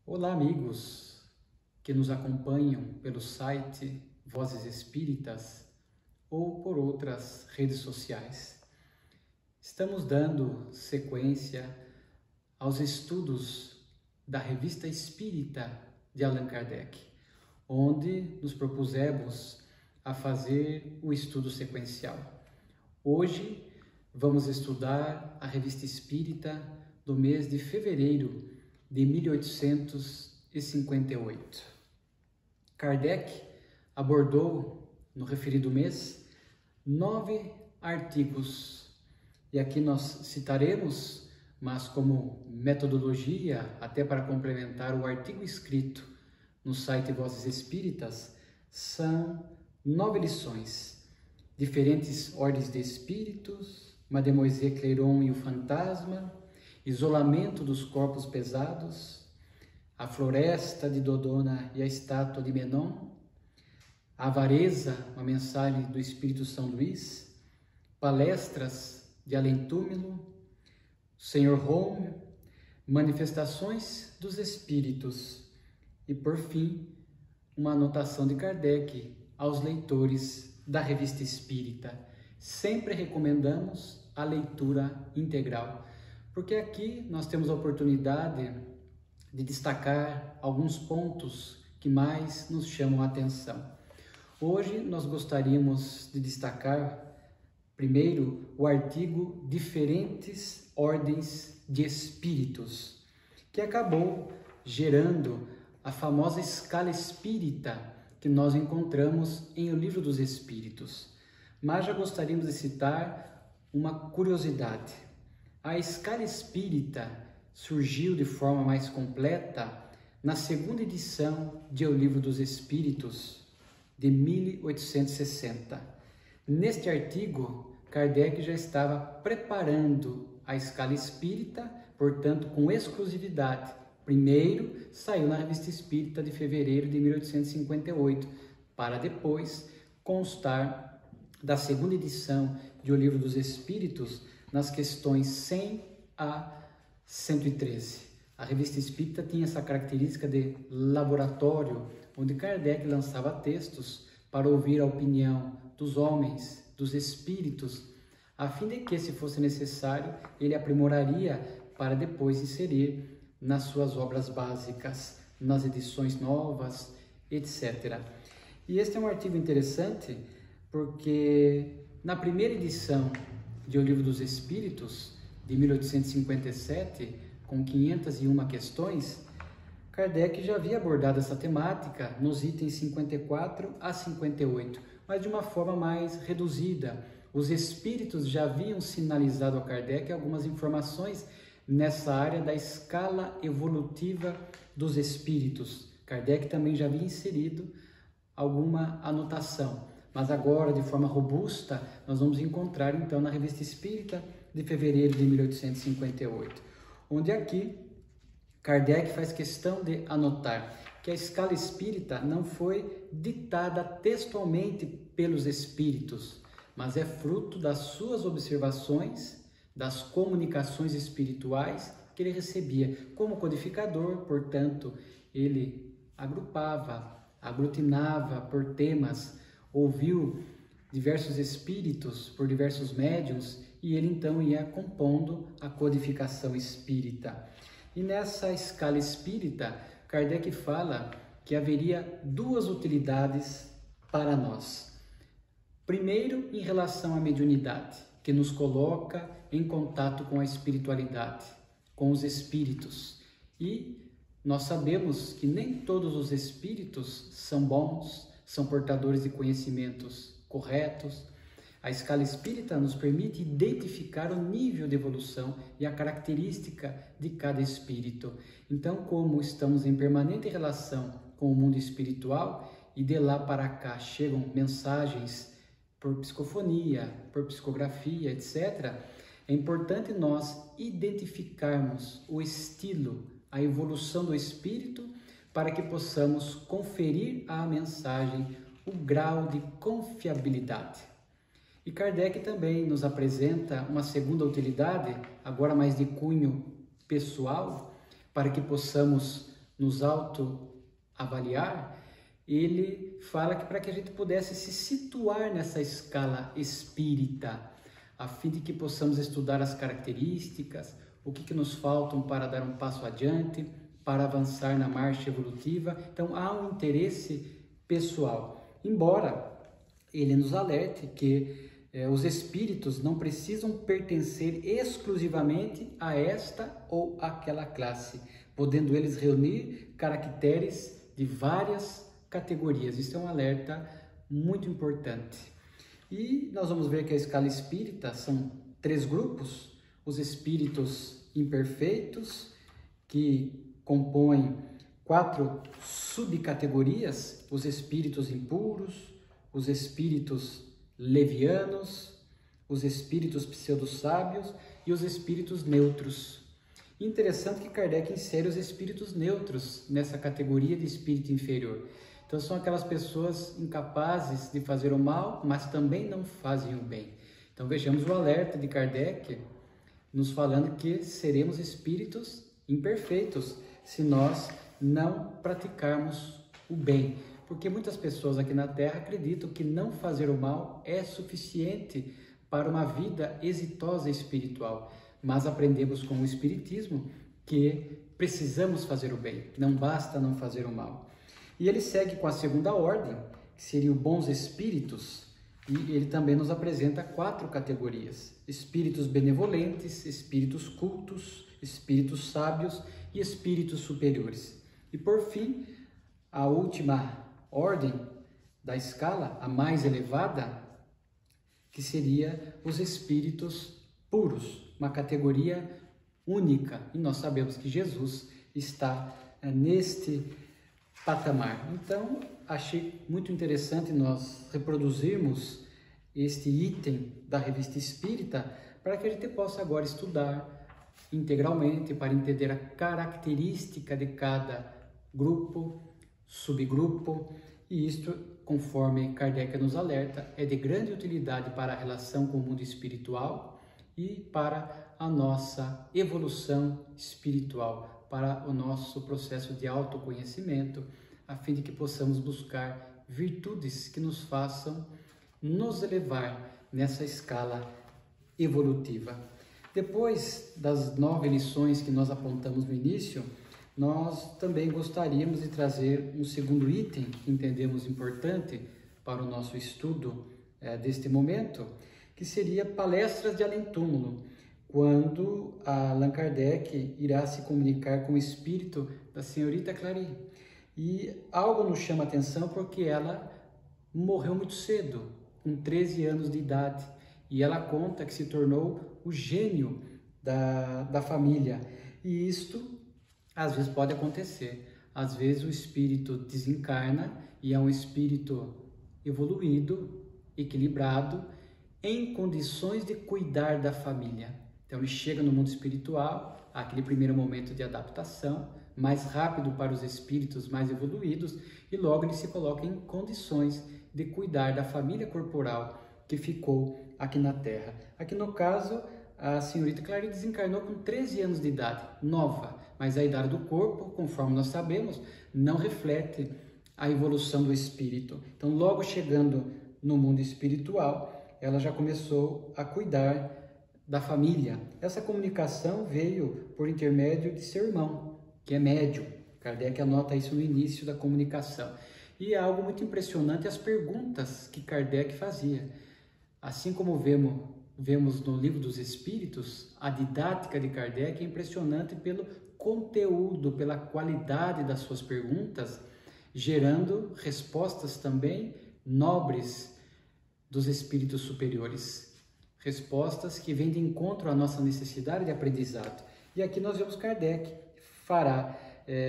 Olá, amigos que nos acompanham pelo site Vozes Espíritas ou por outras redes sociais. Estamos dando sequência aos estudos da Revista Espírita de Allan Kardec, onde nos propusemos a fazer o estudo sequencial. Hoje vamos estudar a Revista Espírita do mês de fevereiro de 1858. Kardec abordou, no referido mês, 9 artigos. E aqui nós citaremos, mas como metodologia, até para complementar o artigo escrito no site Vozes Espíritas, são 9 lições. Diferentes ordens de espíritos, Mademoiselle Clairon e o fantasma, isolamento dos corpos pesados, a floresta de Dodona e a estátua de Menon, a avareza, uma mensagem do Espírito São Luís, palestras de Além-Túmulo, Senhor Home, manifestações dos espíritos e, por fim, uma anotação de Kardec aos leitores da Revista Espírita. Sempre recomendamos a leitura integral, porque aqui nós temos a oportunidade de destacar alguns pontos que mais nos chamam a atenção. Hoje nós gostaríamos de destacar, primeiro, o artigo Diferentes Ordens de Espíritos, que acabou gerando a famosa escala espírita que nós encontramos em O Livro dos Espíritos. Mas já gostaríamos de citar uma curiosidade. A escala espírita surgiu de forma mais completa na segunda edição de O Livro dos Espíritos, de 1860. Neste artigo, Kardec já estava preparando a escala espírita, portanto, com exclusividade. Primeiro, saiu na Revista Espírita de fevereiro de 1858, para depois constar da segunda edição de O Livro dos Espíritos, nas questões 100 a 113. A Revista Espírita tinha essa característica de laboratório, onde Kardec lançava textos para ouvir a opinião dos homens, dos espíritos, a fim de que, se fosse necessário, ele aprimoraria para depois inserir nas suas obras básicas, nas edições novas, etc. E este é um artigo interessante porque na primeira edição de O Livro dos Espíritos, de 1857, com 501 questões, Kardec já havia abordado essa temática nos itens 54 a 58, mas de uma forma mais reduzida. Os espíritos já haviam sinalizado a Kardec algumas informações nessa área da escala evolutiva dos espíritos. Kardec também já havia inserido alguma anotação. Mas agora, de forma robusta, nós vamos encontrar, então, na Revista Espírita de fevereiro de 1858, onde aqui Kardec faz questão de anotar que a escala espírita não foi ditada textualmente pelos espíritos, mas é fruto das suas observações, das comunicações espirituais que ele recebia. Como codificador, portanto, ele agrupava, aglutinava por temas, ouviu diversos espíritos por diversos médiuns e ele então ia compondo a codificação espírita. E nessa escala espírita, Kardec fala que haveria 2 utilidades para nós. Primeiro, em relação à mediunidade, que nos coloca em contato com a espiritualidade, com os espíritos. E nós sabemos que nem todos os espíritos são bons, são portadores de conhecimentos corretos. A escala espírita nos permite identificar o nível de evolução e a característica de cada espírito. Então, como estamos em permanente relação com o mundo espiritual e de lá para cá chegam mensagens por psicofonia, por psicografia, etc., é importante nós identificarmos o estilo, a evolução do espírito, para que possamos conferir à mensagem o grau de confiabilidade. E Kardec também nos apresenta uma segunda utilidade, agora mais de cunho pessoal, para que possamos nos autoavaliar, ele fala que para que a gente pudesse se situar nessa escala espírita, a fim de que possamos estudar as características, o que nos faltam para dar um passo adiante, para avançar na marcha evolutiva. Então há um interesse pessoal, embora ele nos alerte que os espíritos não precisam pertencer exclusivamente a esta ou aquela classe, podendo eles reunir caracteres de várias categorias. Isso é um alerta muito importante. E nós vamos ver que a escala espírita são 3 grupos: os espíritos imperfeitos, que compõem 4 subcategorias: os espíritos impuros, os espíritos levianos, os espíritos pseudo-sábios e os espíritos neutros. Interessante que Kardec insere os espíritos neutros nessa categoria de espírito inferior. Então são aquelas pessoas incapazes de fazer o mal, mas também não fazem o bem. Então vejamos o alerta de Kardec nos falando que seremos espíritos imperfeitos se nós não praticarmos o bem. Porque muitas pessoas aqui na Terra acreditam que não fazer o mal é suficiente para uma vida exitosa espiritual. Mas aprendemos com o Espiritismo que precisamos fazer o bem, não basta não fazer o mal. E ele segue com a segunda ordem, que seria os bons espíritos, e ele também nos apresenta 4 categorias: espíritos benevolentes, espíritos cultos, espíritos sábios e espíritos superiores. E por fim, a última ordem da escala, a mais elevada, que seria os espíritos puros, uma categoria única, e nós sabemos que Jesus está neste patamar. Então, achei muito interessante nós reproduzirmos este item da Revista Espírita para que a gente possa agora estudar integralmente, para entender a característica de cada grupo, subgrupo, e isto, conforme Kardec nos alerta, é de grande utilidade para a relação com o mundo espiritual e para a nossa evolução espiritual, para o nosso processo de autoconhecimento, a fim de que possamos buscar virtudes que nos façam nos elevar nessa escala evolutiva. Depois das 9 lições que nós apontamos no início, nós também gostaríamos de trazer um segundo item que entendemos importante para o nosso estudo deste momento, que seria palestras de além-túmulo, quando Allan Kardec irá se comunicar com o espírito da senhorita Clary. E algo nos chama a atenção porque ela morreu muito cedo, com 13 anos de idade, e ela conta que se tornou o gênio da família. E isto às vezes pode acontecer. Às vezes o espírito desencarna e é um espírito evoluído, equilibrado, em condições de cuidar da família. Então ele chega no mundo espiritual, aquele primeiro momento de adaptação, mais rápido para os espíritos mais evoluídos, e logo ele se coloca em condições de cuidar da família corporal que ficou aqui na Terra. Aqui no caso, a senhorita Clary desencarnou com 13 anos de idade, nova, mas a idade do corpo, conforme nós sabemos, não reflete a evolução do espírito. Então, logo chegando no mundo espiritual, ela já começou a cuidar da família. Essa comunicação veio por intermédio de seu irmão, que é médium. Kardec anota isso no início da comunicação. E é algo muito impressionante as perguntas que Kardec fazia. Assim como vemos no Livro dos Espíritos, a didática de Kardec é impressionante pelo conteúdo, pela qualidade das suas perguntas, gerando respostas também nobres dos espíritos superiores. Respostas que vêm de encontro à nossa necessidade de aprendizado. E aqui nós vemos Kardec fará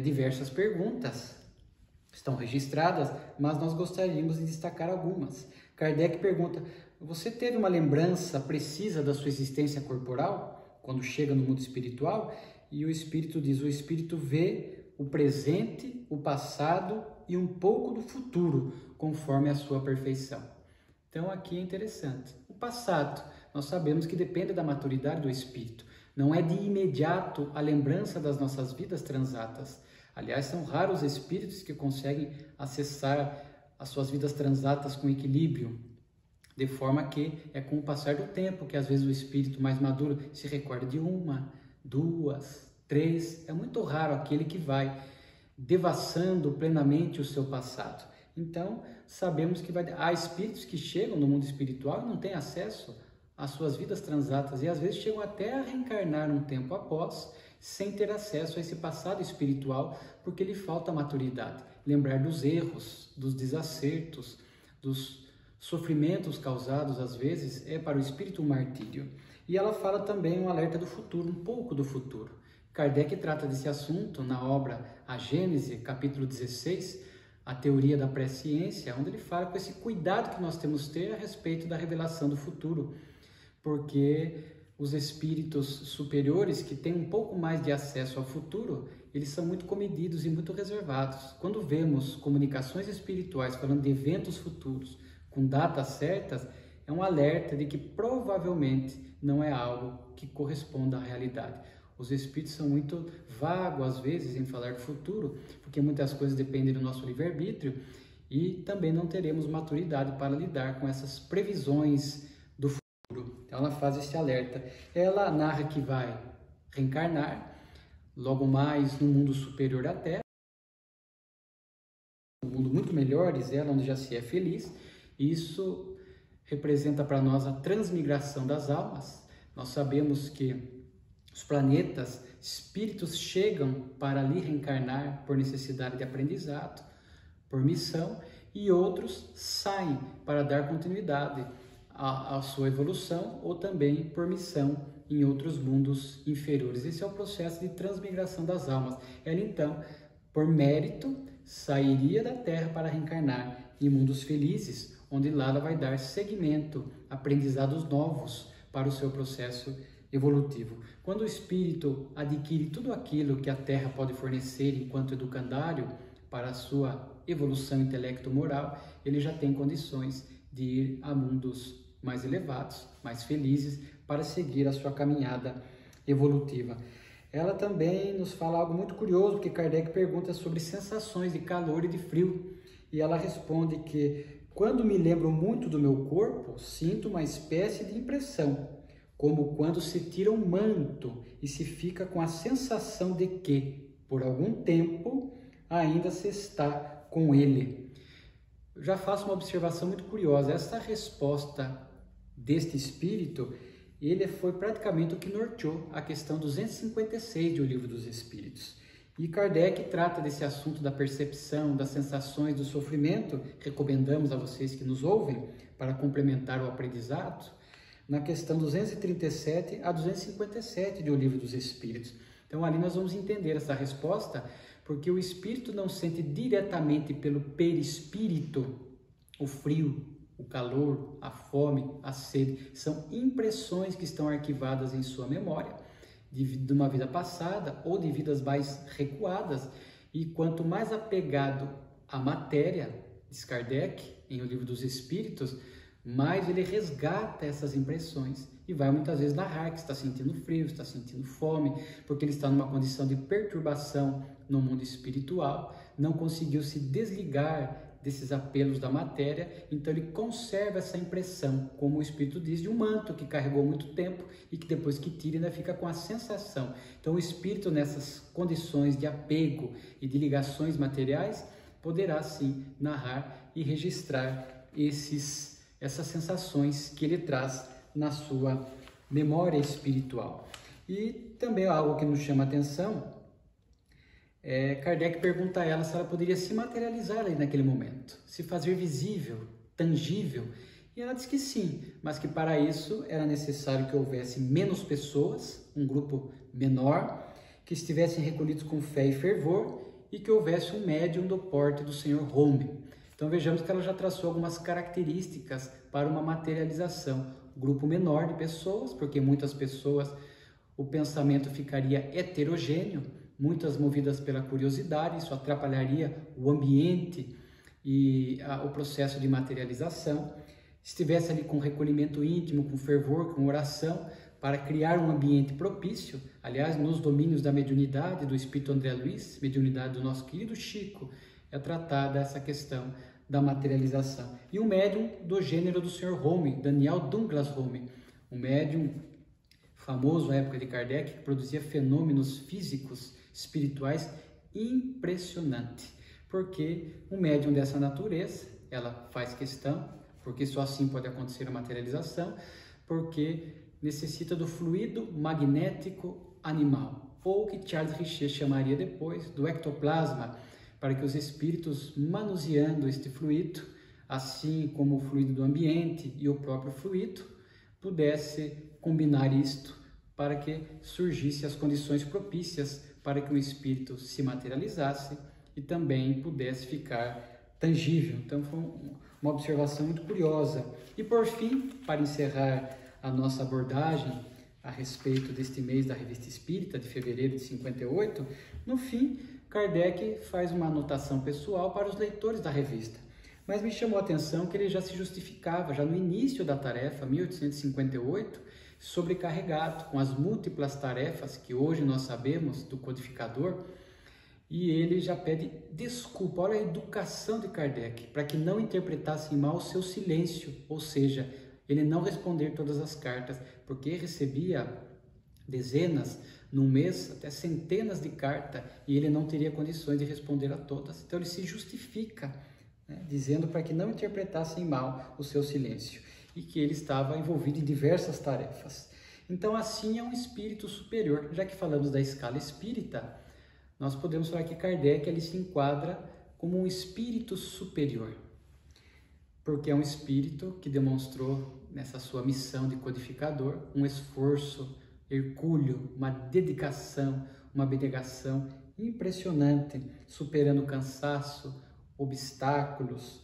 diversas perguntas, estão registradas, mas nós gostaríamos de destacar algumas. Kardec pergunta: você teve uma lembrança precisa da sua existência corporal quando chega no mundo espiritual? E o espírito diz: o espírito vê o presente, o passado e um pouco do futuro, conforme a sua perfeição. Então aqui é interessante. O passado, nós sabemos que depende da maturidade do espírito. Não é de imediato a lembrança das nossas vidas transatas. Aliás, são raros os espíritos que conseguem acessar as suas vidas transatas com equilíbrio, de forma que é com o passar do tempo que às vezes o espírito mais maduro se recorda de uma, duas, três. É muito raro aquele que vai devassando plenamente o seu passado. Então, sabemos que há espíritos que chegam no mundo espiritual e não têm acesso às suas vidas transatas e às vezes chegam até a reencarnar um tempo após, sem ter acesso a esse passado espiritual, porque lhe falta maturidade. Lembrar dos erros, dos desacertos, dos sofrimentos causados, às vezes, é para o espírito um martírio. E ela fala também um alerta do futuro, um pouco do futuro. Kardec trata desse assunto na obra A Gênese, capítulo 16, a teoria da presciência, onde ele fala com esse cuidado que nós temos que ter a respeito da revelação do futuro, porque os espíritos superiores que têm um pouco mais de acesso ao futuro, eles são muito comedidos e muito reservados. Quando vemos comunicações espirituais falando de eventos futuros, com datas certas, é um alerta de que provavelmente não é algo que corresponda à realidade. Os espíritos são muito vagos, às vezes, em falar do futuro, porque muitas coisas dependem do nosso livre-arbítrio e também não teremos maturidade para lidar com essas previsões do futuro. Então, ela faz esse alerta. Ela narra que vai reencarnar, logo mais no mundo superior à Terra, um mundo muito melhor, diz ela, onde já se é feliz. Isso representa para nós a transmigração das almas. Nós sabemos que os planetas, espíritos chegam para ali reencarnar por necessidade de aprendizado, por missão, e outros saem para dar continuidade à sua evolução ou também por missão em outros mundos inferiores. Esse é o processo de transmigração das almas. Ela então, por mérito, sairia da Terra para reencarnar em mundos felizes, onde lá ela vai dar seguimento, aprendizados novos para o seu processo evolutivo. Quando o espírito adquire tudo aquilo que a Terra pode fornecer enquanto educandário para a sua evolução intelecto-moral, ele já tem condições de ir a mundos mais elevados, mais felizes, para seguir a sua caminhada evolutiva. Ela também nos fala algo muito curioso, porque Kardec pergunta sobre sensações de calor e de frio, e ela responde que quando me lembro muito do meu corpo, sinto uma espécie de impressão, como quando se tira um manto e se fica com a sensação de que, por algum tempo, ainda se está com ele. Eu já faço uma observação muito curiosa. Essa resposta deste espírito, ele foi praticamente o que norteou a questão 256 do Livro dos Espíritos. E Kardec trata desse assunto da percepção, das sensações, do sofrimento. Recomendamos a vocês que nos ouvem para complementar o aprendizado, na questão 237 a 257 do Livro dos Espíritos. Então ali nós vamos entender essa resposta, porque o espírito não sente diretamente pelo perispírito o frio, o calor, a fome, a sede. São impressões que estão arquivadas em sua memória, de uma vida passada ou de vidas mais recuadas. E quanto mais apegado à matéria, diz Kardec, em O Livro dos Espíritos, mais ele resgata essas impressões e vai muitas vezes narrar que está sentindo frio, está sentindo fome, porque ele está numa condição de perturbação no mundo espiritual, não conseguiu se desligar desses apelos da matéria, então ele conserva essa impressão, como o Espírito diz, de um manto que carregou muito tempo e que depois que tira ainda fica com a sensação. Então o Espírito, nessas condições de apego e de ligações materiais, poderá sim narrar e registrar essas sensações que ele traz na sua memória espiritual. E também algo que nos chama a atenção, Kardec pergunta a ela se ela poderia se materializar ali naquele momento, se fazer visível, tangível, e ela diz que sim, mas que para isso era necessário que houvesse menos pessoas, um grupo menor, que estivessem recolhidos com fé e fervor e que houvesse um médium do porte do Sr. Home. Então vejamos que ela já traçou algumas características para uma materialização. Grupo menor de pessoas, porque muitas pessoas o pensamento ficaria heterogêneo, muitas movidas pela curiosidade, isso atrapalharia o ambiente e o processo de materialização. Estivesse ali com recolhimento íntimo, com fervor, com oração, para criar um ambiente propício, aliás, nos domínios da mediunidade do Espírito André Luiz, mediunidade do nosso querido Chico, é tratada essa questão da materialização. E um médium do gênero do Sr. Home, Daniel Douglas Home, um médium famoso na época de Kardec, que produzia fenômenos físicos, espirituais impressionantes. Porque um médium dessa natureza, ela faz questão, porque só assim pode acontecer a materialização, porque necessita do fluido magnético animal, ou que Charles Richer chamaria depois do ectoplasma, para que os espíritos, manuseando este fluido, assim como o fluido do ambiente e o próprio fluido, pudesse combinar isto para que surgissem as condições propícias para que o espírito se materializasse e também pudesse ficar tangível. Então foi uma observação muito curiosa. E por fim, para encerrar a nossa abordagem a respeito deste mês da Revista Espírita, de fevereiro de 58, no fim, Kardec faz uma anotação pessoal para os leitores da revista. Mas me chamou a atenção que ele já se justificava, já no início da tarefa, 1858, sobrecarregado com as múltiplas tarefas que hoje nós sabemos do codificador, e ele já pede desculpa. Olha a educação de Kardec, para que não interpretassem mal o seu silêncio, ou seja, ele não responder todas as cartas, porque recebia dezenas, num mês, até centenas de cartas, e ele não teria condições de responder a todas. Então ele se justifica, né, dizendo para que não interpretassem mal o seu silêncio, e que ele estava envolvido em diversas tarefas. Então assim é um espírito superior. Já que falamos da escala espírita, nós podemos falar que Kardec ele se enquadra como um espírito superior, porque é um espírito que demonstrou nessa sua missão de codificador um esforço hercúleo, uma dedicação, uma abnegação impressionante, superando cansaço, obstáculos,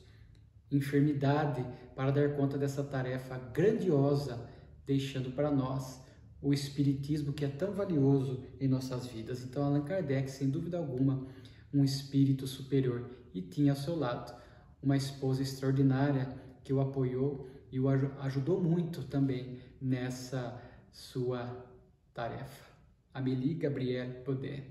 enfermidade, para dar conta dessa tarefa grandiosa, deixando para nós o espiritismo que é tão valioso em nossas vidas. Então Allan Kardec, sem dúvida alguma, um espírito superior, e tinha ao seu lado uma esposa extraordinária que o apoiou e o ajudou muito também nessa sua tarefa, Amélie Gabrielle Podet.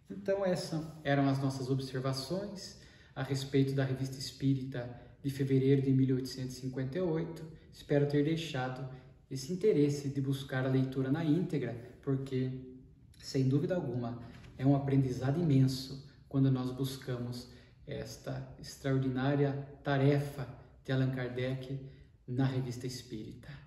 Então essas eram as nossas observações a respeito da Revista Espírita de fevereiro de 1858. Espero ter deixado esse interesse de buscar a leitura na íntegra, porque, sem dúvida alguma, é um aprendizado imenso quando nós buscamos esta extraordinária tarefa de Allan Kardec na Revista Espírita.